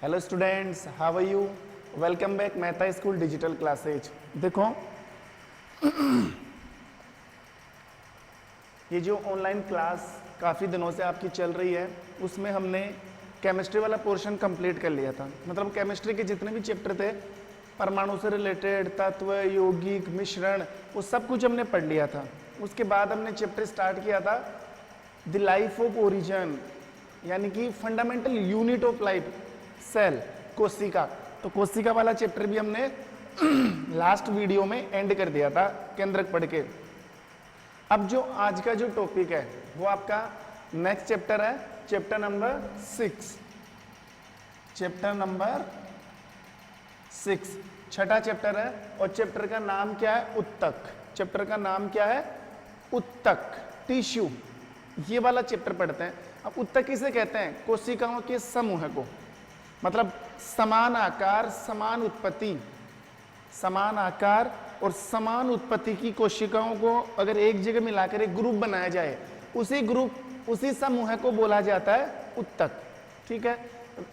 Hello students, how are you? Welcome back Mehta school digital classes. देखो ये जो online class काफ़ी दिनों से आपकी चल रही है, उसमें हमने केमिस्ट्री वाला पोर्शन कंप्लीट कर लिया था। मतलब केमिस्ट्री के जितने भी चैप्टर थे, परमाणु से रिलेटेड, तत्व, यौगिक, मिश्रण, वो सब कुछ हमने पढ़ लिया था। उसके बाद हमने चैप्टर स्टार्ट किया था द लाइफ ऑफ ओरिजिन, यानी कि fundamental unit of life, cell, कोशिका। तो कोशिका वाला चैप्टर भी हमने लास्ट वीडियो में एंड कर दिया था केंद्रक पढ़ के। अब जो आज का जो टॉपिक है वो आपका नेक्स्ट चैप्टर है, चैप्टर नंबर 6। चैप्टर नंबर 6 छठा चैप्टर है और चैप्टर का नाम क्या है? उत्तक। चैप्टर का नाम क्या है? उत्तक, टिश्यू। ये वाला चैप्टर पढ़ते हैं। अब उत्तक किसे कहते हैं? कोशिकाओं के समूह को, मतलब समान आकार, समान उत्पत्ति, समान आकार और समान उत्पत्ति की कोशिकाओं को अगर एक जगह मिलाकर एक ग्रुप बनाया जाए, उसी समूह को बोला जाता है उत्तक। ठीक है,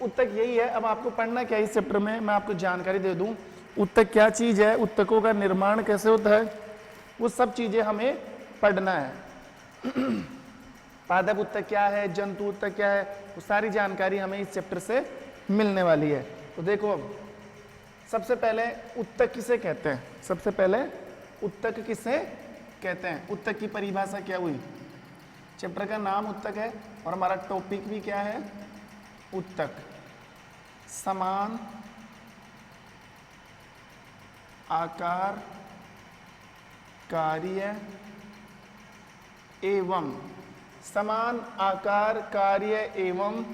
उत्तक यही है। अब आपको पढ़ना क्या है इस चैप्टर में, मैं आपको जानकारी दे दूं। उत्तक क्या चीज है, उत्तकों का निर्माण कैसे होता है, वो सब चीजें हमें पढ़ना है। पादप उत्तक क्या है, जंतु उत्तक क्या है, वो सारी जानकारी हमें इस चैप्टर से मिलने वाली है। तो देखो, सबसे पहले उत्तक किसे कहते हैं? सबसे पहले उत्तक किसे कहते हैं? उत्तक की परिभाषा क्या हुई? चैप्टर का नाम उत्तक है और हमारा टॉपिक भी क्या है? उत्तक। समान आकार, कार्य एवं, समान आकार, कार्य एवं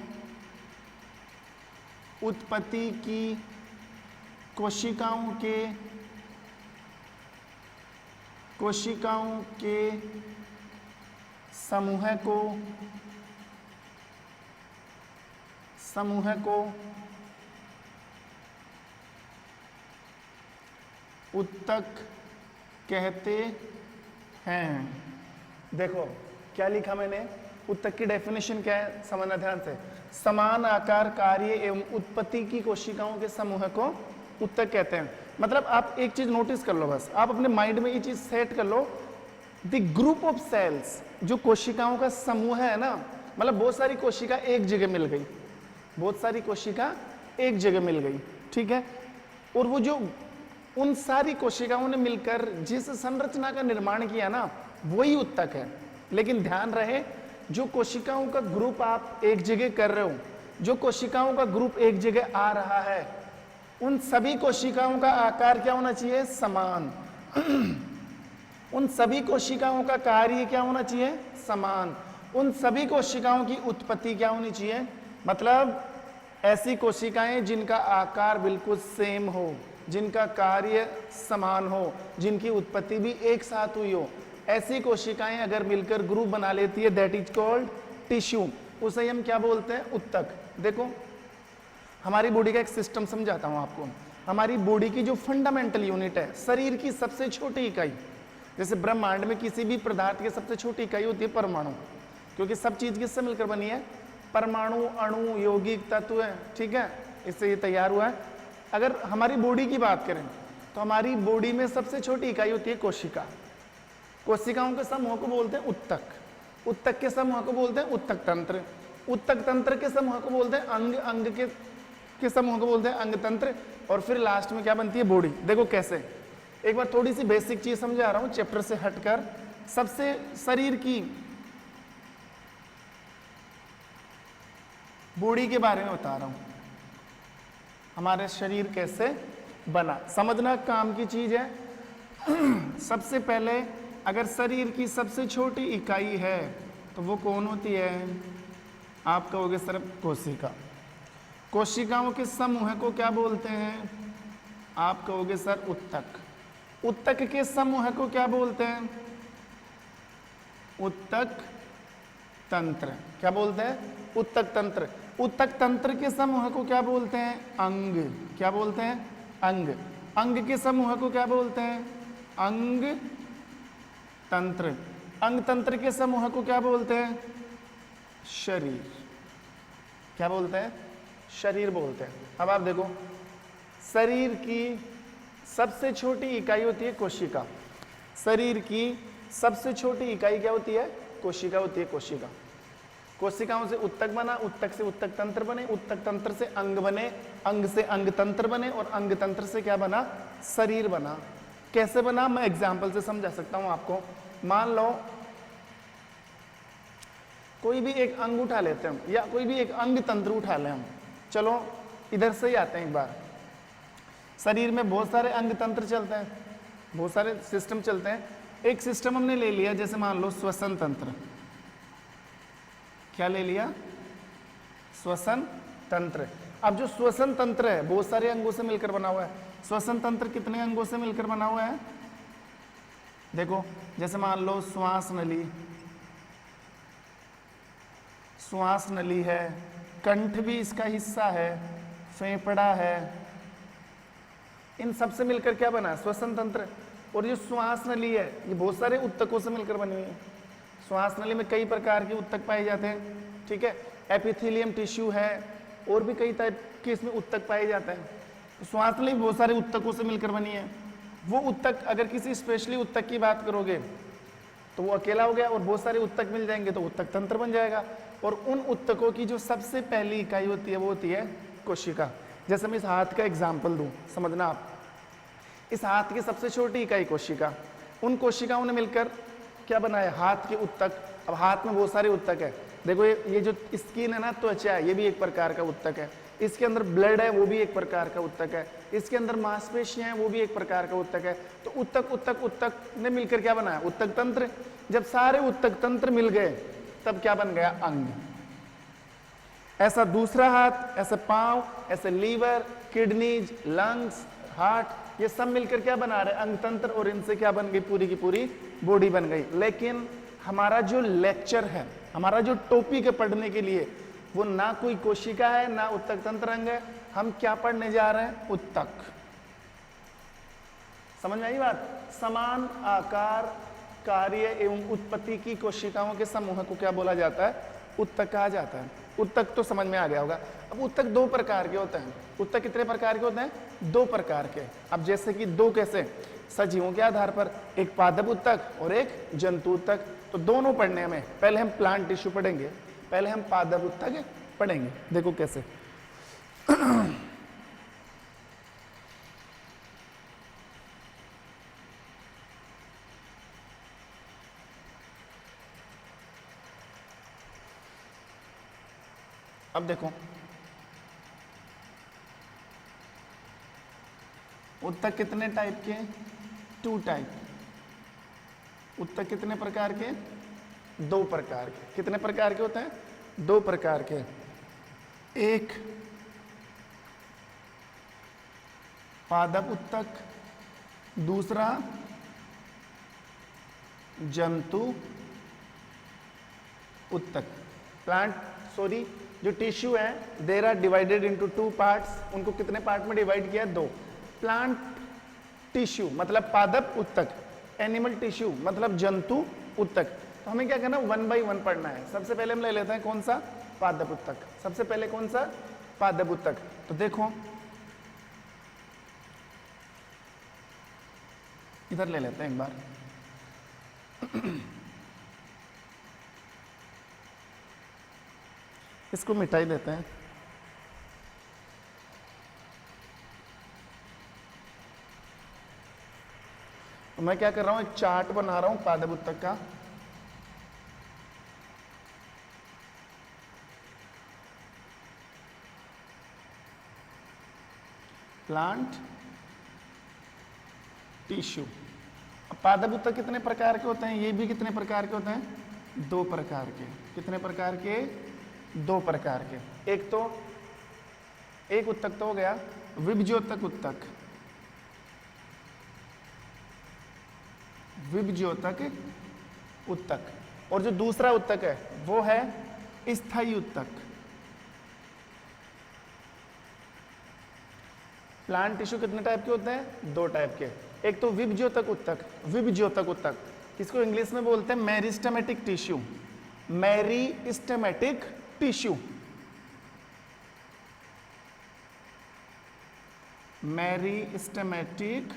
उत्पत्ति की कोशिकाओं के समूह को उत्तक कहते हैं। देखो क्या लिखा मैंने, उत्तक की डेफिनेशन क्या है, समझना ध्यान से। समान आकार, कार्य एवं उत्पत्ति की कोशिकाओं के समूह को उत्तक कहते हैं। मतलब आप एक चीज नोटिस कर लो, बस आप अपने माइंड में ये चीज सेट कर लो, द ग्रुप ऑफ सेल्स, जो कोशिकाओं का समूह है ना, मतलब बहुत सारी कोशिका एक जगह मिल गई, बहुत सारी कोशिका एक जगह मिल गई। ठीक है, और वो जो उन सारी कोशिकाओं ने मिलकर जिस संरचना का निर्माण किया ना, वही उत्तक है। लेकिन ध्यान रहे, जो कोशिकाओं का ग्रुप आप एक जगह कर रहे हो, जो कोशिकाओं का ग्रुप एक जगह आ रहा है, उन सभी कोशिकाओं का आकार क्या होना चाहिए? समान। उन सभी कोशिकाओं का कार्य क्या होना चाहिए? समान। उन सभी कोशिकाओं की उत्पत्ति क्या होनी चाहिए? मतलब ऐसी कोशिकाएं जिनका आकार बिल्कुल सेम हो, जिनका कार्य समान हो, जिनकी उत्पत्ति भी एक साथ हुई हो, ऐसी कोशिकाएं अगर मिलकर ग्रुप बना लेती है, दैट इज कॉल्ड टिश्यू। उसे हम क्या बोलते हैं? उत्तक। देखो, हमारी बॉडी का एक सिस्टम समझाता हूं आपको। हमारी बॉडी की जो फंडामेंटल यूनिट है, शरीर की सबसे छोटी इकाई, जैसे ब्रह्मांड में किसी भी पदार्थ की सबसे छोटी इकाई होती है परमाणु, क्योंकि सब चीज किससे मिलकर बनी है? परमाणु, अणु, यौगिक, तत्व है। ठीक है, इससे ये तैयार हुआ है। अगर हमारी बॉडी की बात करें तो हमारी बॉडी में सबसे छोटी इकाई होती है कोशिका। कोशिकाओं के समूह को बोलते हैं उत्तक। उत्तक के समूह को बोलते हैं उत्तक तंत्र। उत्तक तंत्र के समूह को बोलते हैं अंग। अंग के समूह को बोलते हैं अंग तंत्र। और फिर लास्ट में क्या बनती है? बॉडी। देखो कैसे, एक बार थोड़ी सी बेसिक चीज समझा रहा हूं चैप्टर से हटकर। सबसे शरीर की बॉडी के बारे में बता रहा हूं, हमारे शरीर कैसे बना, समझना काम की चीज है। सबसे पहले अगर शरीर की सबसे छोटी इकाई है तो वो कौन होती है? आप कहोगे सर कोशिका। कोशिकाओं के समूह को क्या बोलते हैं? आप कहोगे सर उत्तक। उत्तक के समूह को क्या बोलते हैं? उत्तक तंत्र। क्या बोलते हैं? उत्तक तंत्र। उत्तक तंत्र के समूह को क्या बोलते हैं? अंग। क्या बोलते हैं? अंग। अंग के समूह को क्या बोलते हैं? अंग तंत्र। अंग तंत्र के समूह को क्या बोलते हैं? शरीर। क्या बोलते हैं? शरीर बोलते हैं। अब आप देखो, शरीर की सबसे छोटी इकाई होती है कोशिका। शरीर की सबसे छोटी इकाई क्या होती है? कोशिका होती है, कोशिका। कोशिकाओं से उत्तक बना, उत्तक से उत्तक तंत्र बने, उत्तक तंत्र से अंग बने, अंग से अंग तंत्र बने, और अंग तंत्र से क्या बना? शरीर बना। कैसे बना? मैं एग्जाम्पल से समझा सकता हूं आपको। मान लो कोई भी एक अंग उठा लेते हैं हम, या कोई भी एक अंग तंत्र उठा लें हम। चलो इधर से ही आते हैं एक बार। शरीर में बहुत सारे अंग तंत्र चलते हैं, बहुत सारे सिस्टम चलते हैं। एक सिस्टम हमने ले लिया, जैसे मान लो श्वसन तंत्र। क्या ले लिया? श्वसन तंत्र। अब जो श्वसन तंत्र है बहुत सारे अंगों से मिलकर बना हुआ है। श्वसन तंत्र कितने अंगों से मिलकर बना हुआ है? देखो, जैसे मान लो श्वास नली, श्वास नली है, कंठ भी इसका हिस्सा है, फेफड़ा है, इन सब से मिलकर क्या बना? श्वसन तंत्र। और ये श्वास नली है, ये बहुत सारे उत्तकों से मिलकर बनी हुई है। श्वास नली में कई प्रकार के उत्तक पाए जाते हैं, ठीक है। एपिथेलियम टिश्यू है, और भी कई टाइप के इसमें उत्तक पाए जाते हैं। श्वास नली बहुत सारे उत्तकों से मिलकर बनी है। वो उत्तक, अगर किसी स्पेशली उत्तक की बात करोगे तो वो अकेला हो गया, और बहुत सारे उत्तक मिल जाएंगे तो उत्तक तंत्र बन जाएगा। और उन उत्तकों की जो सबसे पहली इकाई होती है वो होती है कोशिका। जैसे मैं इस हाथ का एग्जाम्पल दूं, समझना आप। इस हाथ की सबसे छोटी इकाई कोशिका। उन कोशिकाओं ने मिलकर क्या बनाया? हाथ के उत्तक। अब हाथ में बहुत सारे उत्तक है। देखो ये जो स्किन है ना, त्वचा है, ये भी एक प्रकार का उत्तक है। इसके अंदर ब्लड है, वो भी एक प्रकार का उत्तक है। इसके अंदर मांसपेशियां हैं, वो भी एक प्रकार का उत्तक है। तो उत्तक उत्तक उत्तक ने मिलकर क्या बनाया? उत्तक तंत्र। जब सारे उत्तक तंत्र मिल गए तब क्या बन गया? अंग। ऐसा दूसरा हाथ, ऐसे पांव, ऐसे लीवर, किडनीज, लंग्स, हार्ट, ये सब मिलकर क्या बना रहे? अंग तंत्र। और इनसे क्या बन गई? पूरी की पूरी बॉडी बन गई। लेकिन हमारा जो लेक्चर है, हमारा जो टॉपिक है पढ़ने के लिए, वो ना कोई कोशिका है ना उत्तक तंत्र अंग है। हम क्या पढ़ने जा रहे हैं? उत्तक। समझ में आई बात? समान आकार, कार्य एवं उत्पत्ति की कोशिकाओं के समूह को क्या बोला जाता है? उत्तक कहा जाता है। उत्तक तो समझ में आ गया होगा। अब उत्तक दो प्रकार के होते हैं। उत्तक कितने प्रकार के होते हैं? दो प्रकार के। अब जैसे कि दो कैसे? सजीवों के आधार पर, एक पादप उत्तक और एक जंतु उत्तक। तो दोनों पढ़ने हमें। पहले हम प्लांट टिश्यू पढ़ेंगे, पहले हम पादप उत्तक पढ़ेंगे। देखो कैसे। अब देखो, उत्तक कितने टाइप के? 2 टाइप। उत्तक कितने प्रकार के? 2 प्रकार के। कितने प्रकार के होते हैं? 2 प्रकार के। एक पादप उत्तक, दूसरा जंतु उत्तक। जो टिश्यू है, there are divided into 2 parts. उनको कितने पार्ट में डिवाइड किया? 2। प्लांट टिश्यू मतलब पादप उत्तक, एनिमल टिश्यू मतलब जंतु उत्तक। तो हमें क्या करना? 1 by 1 पढ़ना है। सबसे पहले हम ले लेते हैं कौन सा? पादप उत्तक। सबसे पहले कौन सा? पादप उत्तक। तो देखो इधर ले लेते हैं एक बार। इसको मिटाई देते हैं। तो मैं क्या कर रहा हूं? एक चार्ट बना रहा हूं पादप उत्तक का। Plant tissue. पादप उत्तक कितने प्रकार के होते हैं? ये भी कितने प्रकार के होते हैं? 2 प्रकार के। कितने प्रकार के? 2 प्रकार के। एक उत्तक तो हो गया विभज्योतक उत्तक। विभज्योतक उत्तक। और जो दूसरा उत्तक है वो है स्थायी उत्तक। प्लांट टिश्यू कितने टाइप के होते हैं? 2 टाइप के। एक तो विभज्योतक उत्तक। विभज्योतक उत्तक, इसको इंग्लिश में बोलते हैं meristematic tissue. Meristematic tissue. Meristematic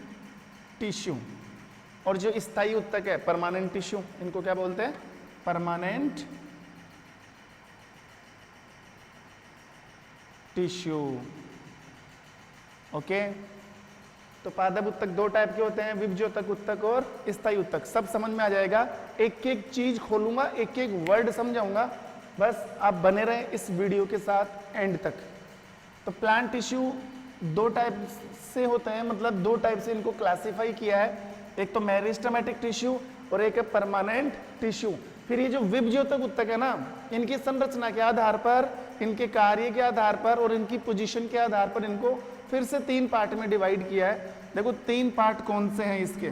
tissue. और जो स्थायी उत्तक है परमानेंट टिश्यू, इनको क्या बोलते हैं? Permanent tissue. ओके, तो पादप उत्तक दो टाइप के होते हैं, विभज्योतक उत्तक और स्थायी उत्तक। सब समझ में आ जाएगा, एक एक चीज खोलूंगा, एक एक वर्ड समझाऊंगा, बस आप बने रहें इस वीडियो के साथ एंड तक। तो प्लांट टिश्यू दो टाइप से होते हैं, मतलब दो टाइप से इनको क्लासिफाई किया है, एक तो मेरिस्टेमेटिक टिश्यू और एक है परमानेंट टिश्यू। फिर ये जो विभज्योतक उत्तक है ना, इनकी संरचना के आधार पर, इनके कार्य के आधार पर और इनकी पोजीशन के आधार पर इनको फिर से तीन पार्ट में डिवाइड किया है। देखो तीन पार्ट कौन से हैं इसके,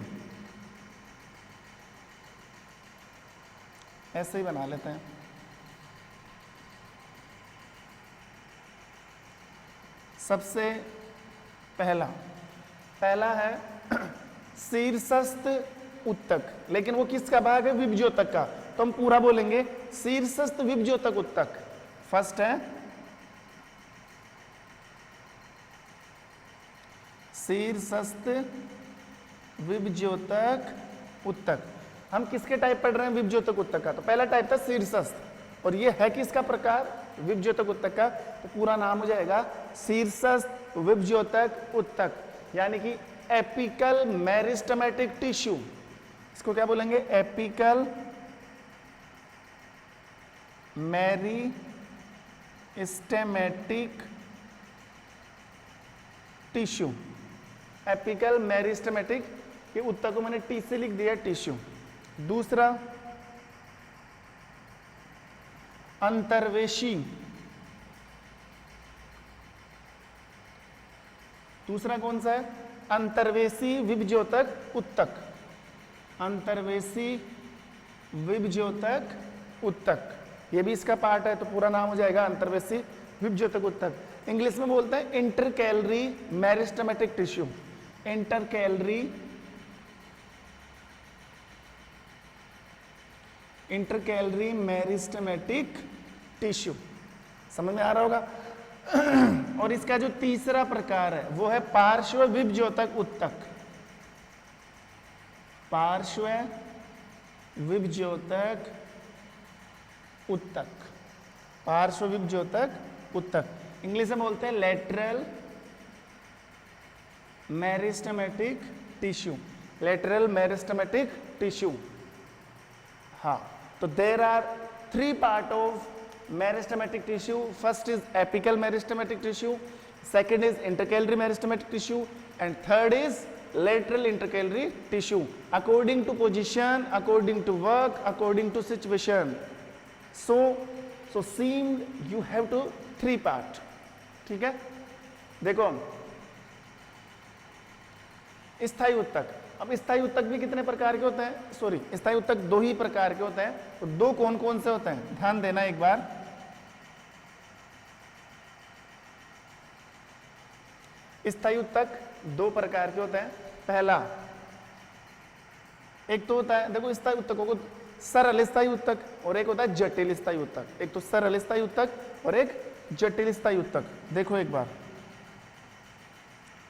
ऐसे ही बना लेते हैं। सबसे पहला है शीर्षस्थ उत्तक, लेकिन वो किसका भाग है? विभज्योतक का। तो हम पूरा बोलेंगे शीर्षस्थ विभज्योतक उत्तक। फर्स्ट है शीर्षस्थ विभज्योतक उत्तक। हम किसके टाइप पढ़ रहे हैं? विभज्योतक उत्तक का। तो पहला टाइप था शीर्षस्थ, और ये है किसका प्रकार? विभज्योतक उत्तक का। तो पूरा नाम हो जाएगा शीर्षस्थ विभज्योतक उत्तक, यानी कि एपिकल मेरिस्टेमेटिक टिश्यू। इसको क्या बोलेंगे? Apical meristematic tissue. Apical meristematic, ये उत्तक को मैंने टी से लिख दिया, टिश्यू। दूसरा अंतर्वेशी। दूसरा कौन सा है? अंतर्वेशी विभज्योतक उत्तक। अंतर्वेशी विभज्योतक उत्तक, ये भी इसका पार्ट है, तो पूरा नाम हो जाएगा अंतर्वेशी विभज्योतक उत्तक। इंग्लिश में बोलते हैं intercalary meristematic tissue. Intercalary meristematic tissue, समझ में आ रहा होगा। और इसका जो तीसरा प्रकार है वो है पार्श्व विभज्योतक उत्तक। पार्श्व विभज्योतक उत्तक, पार्श्व विभज्योतक उत्तक, इंग्लिश में बोलते हैं lateral meristematic tissue. Lateral meristematic tissue. हाँ, तो there are three part of meristematic tissue. First is apical meristematic tissue, second is intercalary meristematic tissue, and third is lateral intercalary tissue, according to position, according to work, according to situation. So seemed you have to three part. ठीक है, देखो स्थायी उत्तक। अब स्थायी उत्तक भी कितने प्रकार के होते हैं? सॉरी, स्थायी उत्तक दो ही प्रकार के होते हैं। तो दो कौन कौन से होते हैं, ध्यान देना एक बार। स्थायी उत्तक दो प्रकार के होते हैं। पहला, एक तो होता है, देखो स्थायी उत्तकों को सरल स्थायी उत्तक और एक होता है जटिल स्थायी उत्तक। एक तो सरल स्थायी उत्तक और एक जटिल स्थायी उत्तक। देखो एक बार,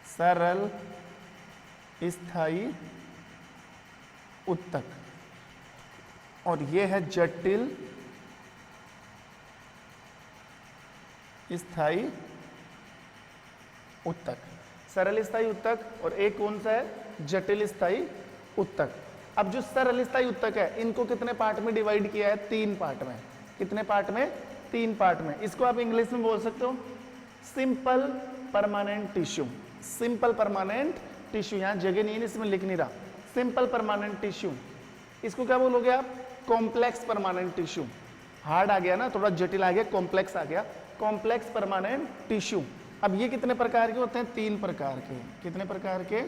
सरल स्थायी उत्तक और ये है जटिल स्थायी उत्तक। सरल स्थायी उत्तक और एक कौन सा है? जटिल स्थायी उत्तक। अब जो सरल स्थायी उत्तक है, इनको कितने पार्ट में डिवाइड किया है? तीन पार्ट में। कितने पार्ट में? तीन पार्ट में। इसको आप इंग्लिश में बोल सकते हो simple permanent tissue. Simple permanent tissue, यहां जगह नहीं है इसमें, लिख नहीं रहा। सिंपल परमानेंट टिश्यू, इसको क्या बोलोगे आप? Complex permanent tissue. हार्ड आ गया ना, थोड़ा जटिल आ गया, कॉम्प्लेक्स आ गया, कॉम्प्लेक्स परमानेंट टिश्यू। अब ये कितने प्रकार के होते हैं? तीन प्रकार के। कितने प्रकार के?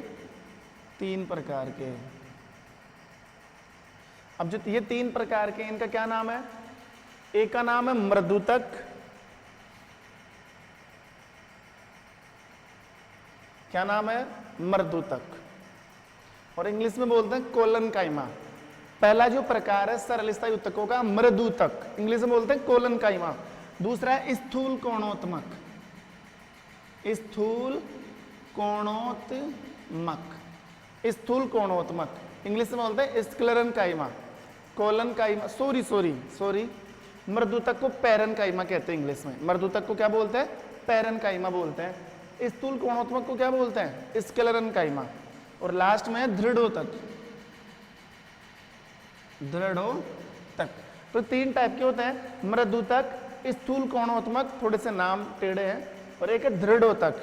तीन प्रकार के। अब जो ये तीन प्रकार के, इनका क्या नाम है? एक का नाम है मृदुतक, क्या नाम है? मृदुतक, और इंग्लिश में बोलते हैं कोलनकाइमा। पहला जो प्रकार है सरल स्थायी उत्तकों का, मृदुतक, इंग्लिश में बोलते हैं कोलनकाइमा। दूसरा है स्थूल कोणोत्मक। स्थूल कोणोत्मक, स्थूल कोणोत्मक, इंग्लिश में बोलते हैं स्क्लेरन काइमा, कोलन काइमा, सॉरी मृदुतक को पैरन काइमा कहते हैं इंग्लिश में। मृदुतक को क्या बोलते हैं? पैरन काइमा बोलते हैं। स्थूल कोणोत्मक को क्या बोलते हैं? स्क्लेरन काइमा। और लास्ट में है दृढ़ोतक, दृढ़ोतक। तो 3 टाइप के होते हैं, मृदुतक, स्थूल कोणोत्मक, थोड़े से नाम टेढ़े हैं, और एक है दृढ़ोतक,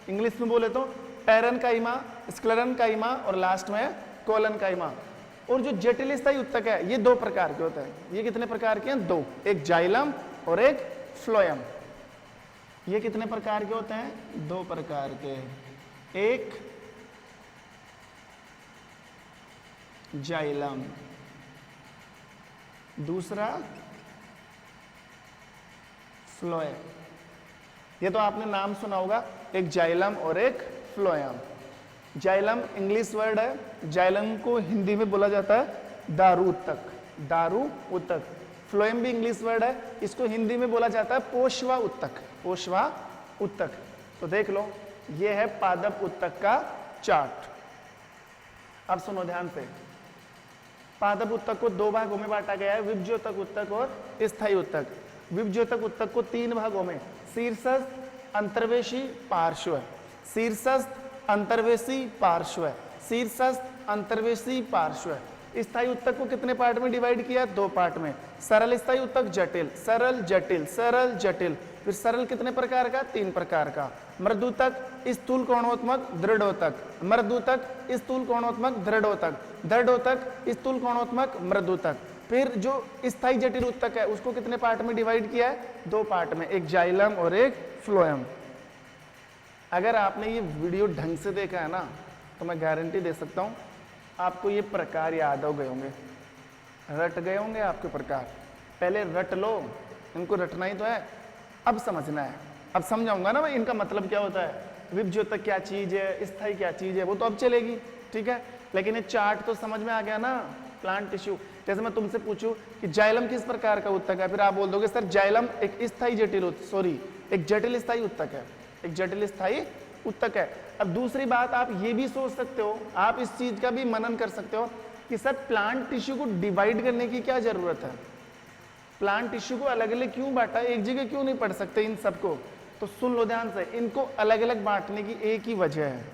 इंग्लिश में बोले तो पैरन काइमा, स्क्लेरन काइमा, और लास्ट में कोलन काइमा। और जो जटिल स्थायी उत्तक है ये 2 प्रकार के होते हैं। ये कितने प्रकार के हैं? 2, एक जाइलम और एक फ्लोएम। ये कितने प्रकार के होते हैं? 2 प्रकार के, एक जाइलम, दूसरा फ्लोएम। ये तो आपने नाम सुना होगा, एक जाइलम और एक फ्लोएम। जाइलम इंग्लिश वर्ड है, जाइलम को हिंदी में बोला जाता है दारू उत्तक, दारू उत्तक। फ्लोएम भी इंग्लिश वर्ड है, इसको हिंदी में बोला जाता है पोषवा उत्तक, पोषवा उत्तक। तो देख लो, ये है पादप उत्तक का चार्ट। अब सुनो ध्यान से, पादप उत्तक को 2 भागों में बांटा गया है, विभज्योतक उत्तक और स्थायी उत्तक। विभज्योतक उत्तक को 3 भागों में, शीर्षस्थ, अंतर्वेशी, पार्श्व। शीर्षस्थ, अंतर्वेशी, पार्श्व, शीर्षस्थ, अंतर्वेशी, पार्श्व। स्थायी उत्तक को कितने पार्ट में डिवाइड किया? 2 पार्ट में, सरल स्थायी उत्तक, जटिल, सरल जटिल, सरल जटिल। फिर सरल कितने प्रकार का? 3 प्रकार का, मृदुतक, स्थूल कोणोत्मक, दृढ़ोतक, मृदुतक, स्थूल कोणोत्मक, दृढ़ोतक, दृढ़ोतक, स्थूल कोणोत्मक, मृदुतक। फिर जो स्थायी जटिल उत्तक है उसको कितने पार्ट में डिवाइड किया है? 2 पार्ट में, एक जाइलम और एक फ्लोएम। अगर आपने ये वीडियो ढंग से देखा है ना, तो मैं गारंटी दे सकता हूँ आपको ये प्रकार याद हो गए होंगे, रट गए होंगे आपके प्रकार। पहले रट लो, इनको रटना ही तो है, अब समझना है। अब समझाऊंगा ना मैं इनका मतलब क्या होता है, विभज्योतक क्या चीज़ है, स्थायी क्या चीज़ है, वो तो अब चलेगी, ठीक है। लेकिन ये चार्ट तो समझ में आ गया ना, प्लांट टिश्यू। जैसे मैं तुमसे पूछूं कि जाइलम किस प्रकार का उत्तक है, फिर आप बोल दोगे सर जाइलम एक स्थायी जटिल, एक जटिल स्थायी उत्तक है, एक जटिल स्थायी उत्तक है। अब दूसरी बात आप ये भी सोच सकते हो, आप इस चीज का भी मनन कर सकते हो कि सर प्लांट टिश्यू को डिवाइड करने की क्या जरूरत है, प्लांट टिश्यू को अलग अलग क्यों बांटा, एक जगह क्यों नहीं पढ़ सकते इन सबको। तो सुन लो ध्यान से, इनको अलग अलग बांटने की एक ही वजह है।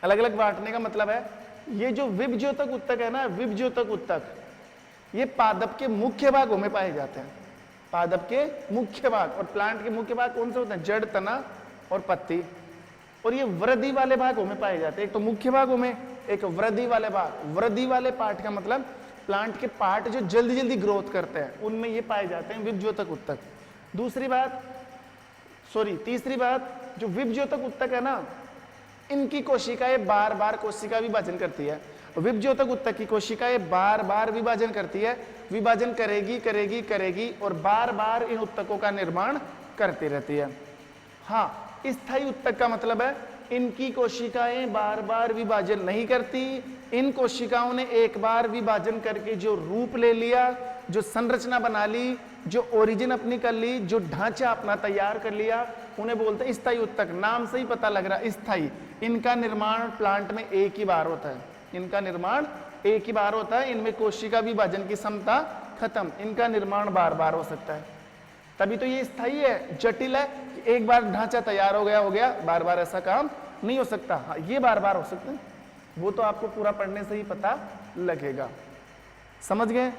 अलग अलग बांटने का मतलब है, ये जो विभज्योतक उत्तक है ना, विभज्योतक उत्तक, ये पादप के मुख्य भागों में पाए जाते हैं, पादप के मुख्य भाग। और प्लांट के मुख्य भाग कौन से होते हैं? जड़, तना और पत्ती। और ये वृद्धि वाले भागों में पाए जाते हैं, एक तो मुख्य भागों में, एक वृद्धि वाले भाग। वृद्धि वाले पार्ट का मतलब प्लांट के पार्ट जो जल्दी जल्दी ग्रोथ करते हैं, उनमें ये पाए जाते हैं विभज्योतक उत्तक। तीसरी बात, जो विभज्योतक उत्तक है ना, इनकी कोशिकाएं बार बार कोशिका विभाजन करती है। विभज्योतक उत्तक की कोशिकाएं बार बार विभाजन करती है, विभाजन करेगी और बार बार इन उत्तकों का निर्माण करती रहती है। हाँ, स्थायी उत्तक का मतलब है इनकी कोशिकाएं बार बार विभाजन नहीं करती, इन कोशिकाओं ने एक बार विभाजन करके जो रूप ले लिया, जो संरचना बना ली, जो ओरिजिन अपनी कर ली, जो ढांचा अपना तैयार कर लिया, उन्हें बोलते हैं स्थायी उत्तक। नाम से ही पता लग रहा है स्थायी। इनका निर्माण प्लांट में एक ही बार होता है, इनका निर्माण एक ही बार होता है, इनमें कोशिका विभाजन की क्षमता खत्म, इनका निर्माण बार बार हो सकता है। तभी तो ये स्थायी है। जटिल है कि एक बार ढांचा तैयार हो गया, बार बार ऐसा काम नहीं हो सकता। हाँ, ये बार बार हो सकता है, वो तो आपको पूरा पढ़ने से ही पता लगेगा। समझ गए?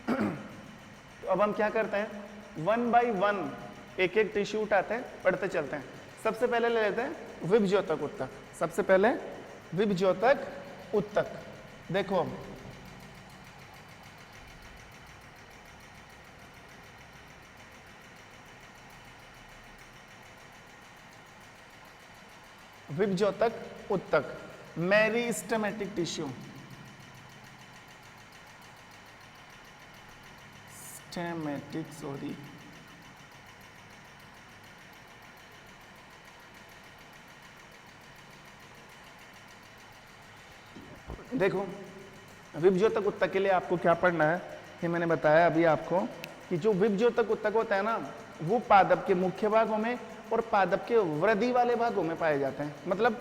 तो अब हम क्या करते हैं, 1 बाय 1 एक एक टिश्यू उठाते हैं, पढ़ते चलते हैं। सबसे पहले ले लेते हैं विभज्योतक उत्तक। सबसे पहले विभज्योतक उत्तक। देखो अब विभज्योतक उत्तक, मेरिस्टेमेटिक टिश्यू, देखो विभज्योतक उत्तक के लिए आपको क्या पढ़ना है, ये मैंने बताया अभी आपको कि जो विभज्योतक उत्तक होता है ना, वो पादप के मुख्य भागों में और पादप के वृद्धि वाले भागों में पाए जाते हैं। मतलब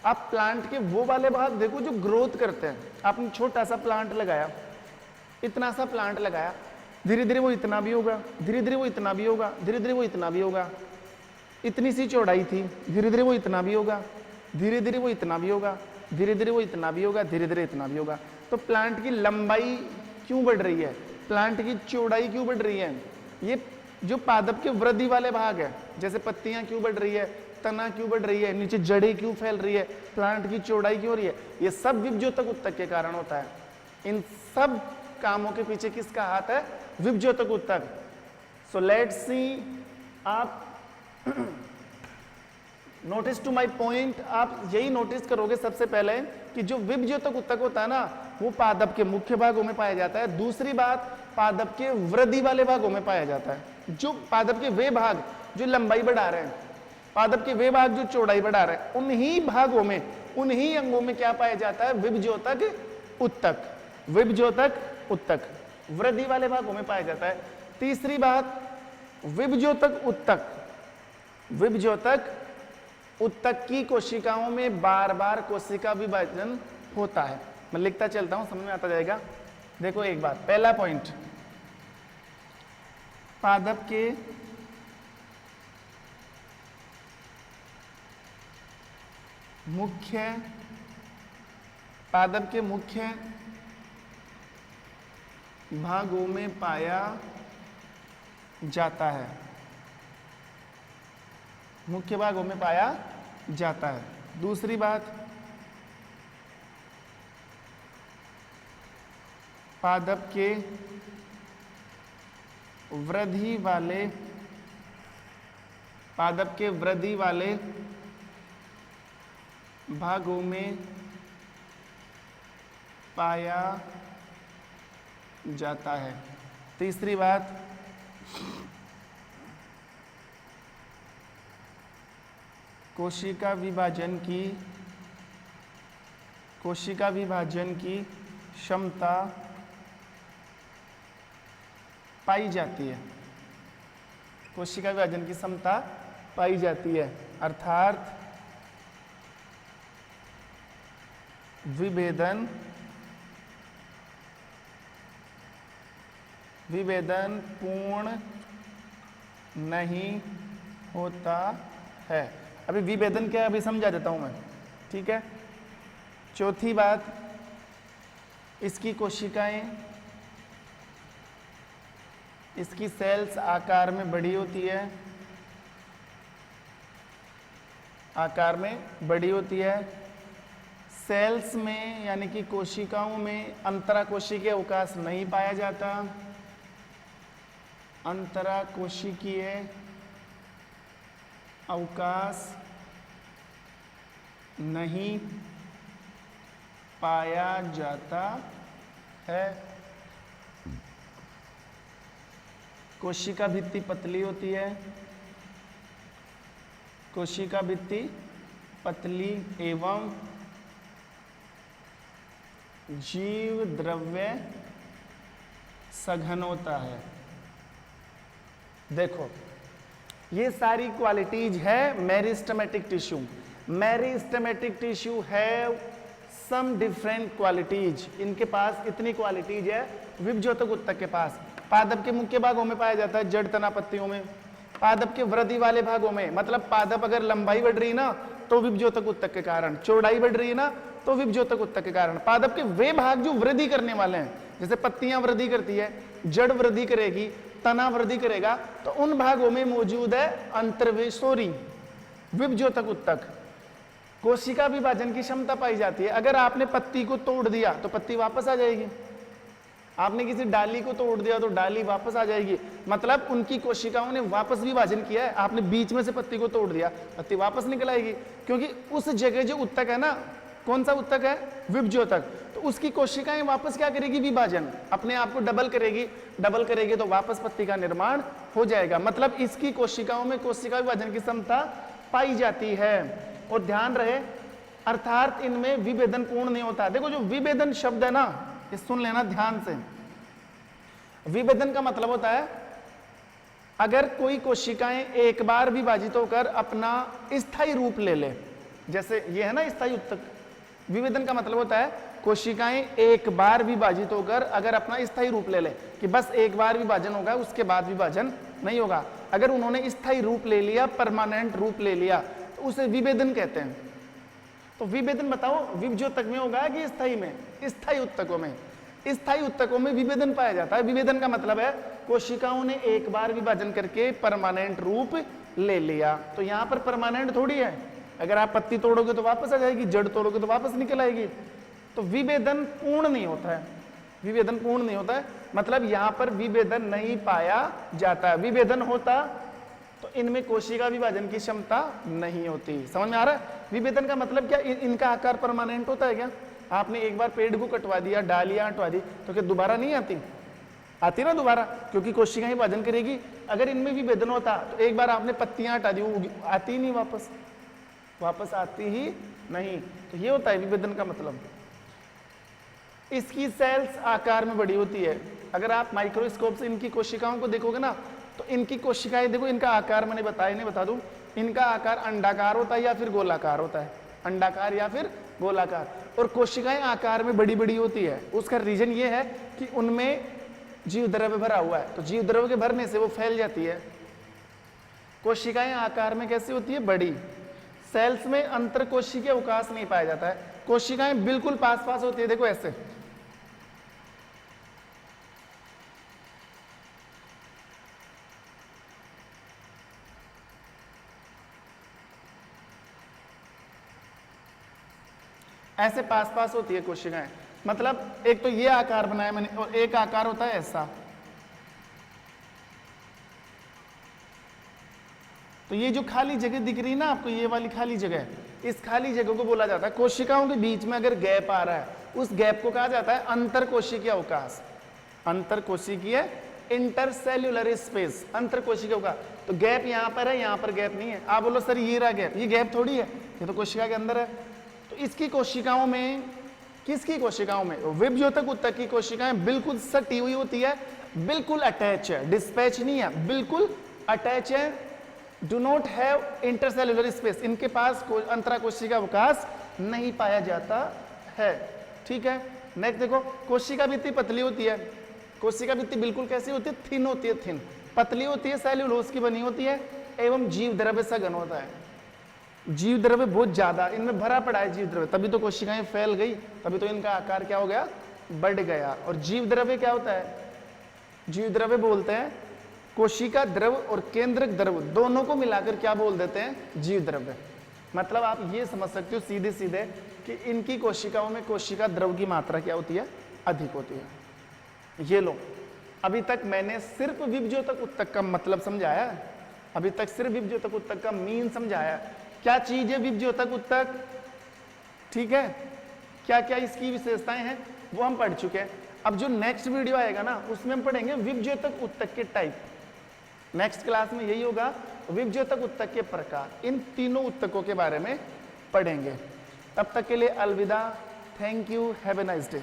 आप प्लांट के वो वाले भाग देखो जो ग्रोथ करते हैं। आपने छोटा सा प्लांट लगाया, इतना सा प्लांट लगाया, धीरे धीरे वो इतना भी होगा, धीरे धीरे वो इतना भी होगा, धीरे धीरे वो इतना भी होगा। इतनी सी चौड़ाई थी, धीरे धीरे वो इतना भी होगा, धीरे धीरे वो इतना भी होगा, धीरे धीरे वो इतना भी होगा, धीरे धीरे इतना भी होगा। तो प्लांट की लंबाई क्यों बढ़ रही है, प्लांट की चौड़ाई क्यों बढ़ रही है? ये जो पादप के वृद्धि वाले भाग है, जैसे पत्तियां क्यों बढ़ रही है, तना क्यों बढ़ रही है, नीचे जड़ें क्यों फैल रही है, प्लांट की चौड़ाई क्यों हो रही है, ये सब विभज्योतक उत्तक के कारण होता है। इन सब कामों के पीछे किसका हाथ है? विभज्योतक उत्तक। सो लेट्स सी, आप नोटिस टू माई पॉइंट, आप यही नोटिस करोगे सबसे पहले कि जो विभज्योतक उत्तक होता है ना, वो पादप के मुख्य भागों में पाया जाता है। दूसरी बात, पादप के वृद्धि वाले भागों में पाया जाता है। जो पादप के वे भाग जो लंबाई बढ़ा रहे हैं, पादप के वे भाग जो चौड़ाई बढ़ा रहे हैं, उन्हीं भागों में, उन्हीं अंगों में क्या पाया जाता है? विभज्योतक उत्तक। विभज्योतक उत्तक वृद्धि वाले भागों में पाया जाता है। तीसरी बात, विभज्योतक उत्तक, विभज्योतक उत्तक की कोशिकाओं में बार बार कोशिका विभाजन होता है। मैं लिखता चलता हूं, समझ में आता जाएगा। देखो एक बात, पहला पॉइंट, पादप के मुख्य, पादप के मुख्य भागों में पाया जाता है, मुख्य भागों में पाया जाता है। दूसरी बात, पादप के वृद्धि वाले, पादप के वृद्धि वाले भागों में पाया जाता है। तीसरी बात, कोशिका विभाजन की, कोशिका विभाजन की क्षमता पाई जाती है, कोशिका विभाजन की क्षमता पाई जाती है, अर्थात विभेदन, विभेदन पूर्ण नहीं होता है। अभी विभेदन क्या है अभी समझा देता हूं मैं, ठीक है। चौथी बात, इसकी कोशिकाएं, इसकी सेल्स आकार में बड़ी होती है, आकार में बड़ी होती है। सेल्स में यानी कि कोशिकाओं में अंतराकोशिकीय अवकाश नहीं पाया जाता, अंतराकोशिकीय अवकाश नहीं पाया जाता है। कोशिका भित्ति पतली होती है, कोशिका भित्ति पतली एवं जीव द्रव्य सघन होता है। देखो ये सारी क्वालिटीज है meristematic tissue. Meristematic tissue have some different qualities, इनके पास इतनी क्वालिटीज है विभज्योतक उत्तक के पास। पादप के मुख्य भागों में पाया जाता है, जड़ तना पत्तियों में। पादप के वृद्धि वाले भागों में, मतलब पादप अगर लंबाई बढ़ रही ना तो विभज्योतक उत्तक के कारण, चौड़ाई बढ़ रही है ना तो विभज्योतक उत्तक के कारण। पादप के वे भाग जो वृद्धि करने वाले हैं, जैसे पत्तियां वृद्धि करती है, जड़ वृद्धि करेगी, तना वृद्धि करेगा, तो उन भागों में मौजूद है अंतर्वेशोरी विभज्योतक उत्तक। कोशिका विभाजन की क्षमता पाई जाती है। अगर आपने पत्ती को तोड़ दिया तो पत्ती वापस आ जाएगी, आपने किसी डाली को तोड़ दिया तो डाली वापस आ जाएगी। मतलब उनकी कोशिकाओं ने वापस विभाजन किया है। आपने बीच में से पत्ती को तोड़ दिया, पत्ती वापस निकल आएगी, क्योंकि उस जगह जो उत्तक है ना, कौन सा उत्तक है? विभज्योतक। तो उसकी कोशिकाएं वापस क्या करेगी? विभाजन, अपने आप को डबल करेगी, डबल करेगी तो वापस पत्ती का निर्माण हो जाएगा। मतलब इसकी कोशिकाओं में कोशिका विभाजन की क्षमता पाई जाती है। और ध्यान रहे, अर्थात इनमें विभेदन पूर्ण नहीं होता। देखो जो विभेदन शब्द है ना, ये सुन लेना ध्यान से। विभेदन का मतलब होता है अगर कोई कोशिकाएं एक बार विभाजित होकर अपना स्थायी रूप ले ले, जैसे ये है ना स्थायी उत्तक, विभेदन का मतलब होता है कोशिकाएं एक बार विभाजित होकर अगर अपना स्थायी रूप ले ले कि बस एक बार विभाजन होगा उसके बाद विभाजन नहीं होगा, अगर उन्होंने स्थायी रूप ले लिया, परमानेंट रूप ले लिया, तो उसे विभेदन कहते हैं। तो विभेदन बताओ विभज्योतक में होगा कि स्थायी में? स्थायी उत्तकों में। स्थायी उत्तकों में विभेदन पाया जाता है। विभेदन का मतलब है कोशिकाओं ने एक बार विभाजन करके परमानेंट रूप ले लिया। तो यहां पर परमानेंट थोड़ी है, अगर आप पत्ती तोड़ोगे तो वापस आ जाएगी, जड़ तोड़ोगे तो वापस निकल आएगी। तो विभेदन पूर्ण नहीं होता है, विभेदन पूर्ण नहीं होता है, मतलब यहां पर विभेदन नहीं पाया जाता है। विभेदन होता तो इनमें कोशिका विभाजन की क्षमता नहीं होती। समझ में आ रहा है? विभेदन का मतलब क्या? इनका आकार परमानेंट होता है क्या? आपने एक बार पेड़ को कटवा दिया, डालियां हटवा दी, तो क्या दोबारा नहीं आती? आती ना दोबारा, क्योंकि कोशिका विभाजन करेगी। अगर इनमें विभेदन होता तो एक बार आपने पत्तियां हटा दी, वो आती ही नहीं वापस, वापस आती ही नहीं। तो ये होता है विभेदन का मतलब। इसकी सेल्स आकार में बड़ी होती है। अगर आप माइक्रोस्कोप से इनकी कोशिकाओं को देखोगे ना, तो इनकी कोशिकाएं देखो, इनका आकार मैंने बताया नहीं, बता दूं, इनका आकार अंडाकार होता है या फिर गोलाकार होता है, अंडाकार या फिर गोलाकार। और कोशिकाएं आकार में बड़ी बड़ी होती है। उसका रीजन ये है कि उनमें जीव द्रव्य भरा हुआ है, तो जीव द्रव्य के भरने से वो फैल जाती है। कोशिकाएं आकार में कैसी होती है? बड़ी। सेल्स में अंतर कोशिकीय अवकाश नहीं पाया जाता है। कोशिकाएं बिल्कुल पास पास होती है, देखो ऐसे। ऐसे पास पास होती है कोशिकाएं, मतलब एक तो ये आकार बनाया मैंने, और एक आकार होता है ऐसा। तो ये जो खाली जगह दिख रही है ना आपको, ये वाली खाली जगह, इस खाली जगह को बोला जाता है, कोशिकाओं के बीच में अगर गैप आ रहा है, उस गैप को कहा जाता है अंतर कोशिकीय अवकाश। अंतर कोशिकीय, इंटरसेल्युलर स्पेस, अंतर कोशिकीय अवकाश। तो गैप यहाँ पर है, यहाँ पर गैप नहीं है। आप बोलो सर ये रहा गैप, ये गैप थोड़ी है, ये तो कोशिका के अंदर है। तो इसकी कोशिकाओं में, किसकी कोशिकाओं में? विभज्योतक उत्तक की कोशिकाएं बिल्कुल सटी हुई होती है, बिल्कुल अटैच है, डिस्पैच नहीं है, बिल्कुल अटैच है। Do not have intercellular space, इनके पास अंतरा कोशिका अवकाश नहीं पाया जाता है। ठीक है, नेक्स्ट देखो, कोशिका भित्ति पतली होती है। कोशिका भित्ति बिल्कुल कैसी होती है? थिन होती है, थिन, पतली होती है, सेल्यूलोज की बनी होती है, एवं जीव द्रव्य सघन होता है। जीव द्रव्य बहुत ज्यादा इनमें भरा पड़ा है, जीव द्रव्य, तभी तो कोशिकाएं फैल गई, तभी तो इनका आकार क्या हो गया? बढ़ गया। और जीव द्रव्य क्या होता है? जीव द्रव्य बोलते हैं कोशिका द्रव और केंद्रक द्रव दोनों को मिलाकर क्या बोल देते हैं? जीव द्रव्य। मतलब आप ये समझ सकते हो सीधे सीधे कि इनकी कोशिकाओं में कोशिका द्रव की मात्रा क्या होती है? अधिक होती है। ये लो, अभी तक मैंने सिर्फ विभज्योतक उत्तक का मतलब समझाया, अभी तक सिर्फ विभज्योतक उत्तक का मीन समझाया। क्या चीज है विभज्योतक उत्तक? ठीक है, क्या क्या इसकी विशेषताएं हैं वो हम पढ़ चुके हैं। अब जो नेक्स्ट वीडियो आएगा ना, उसमें हम पढ़ेंगे विभज्योतक उत्तक के टाइप। नेक्स्ट क्लास में यही होगा, विभज्योतक उत्तक के प्रकार, इन तीनों उत्तकों के बारे में पढ़ेंगे। तब तक के लिए अलविदा, thank you, have a nice day.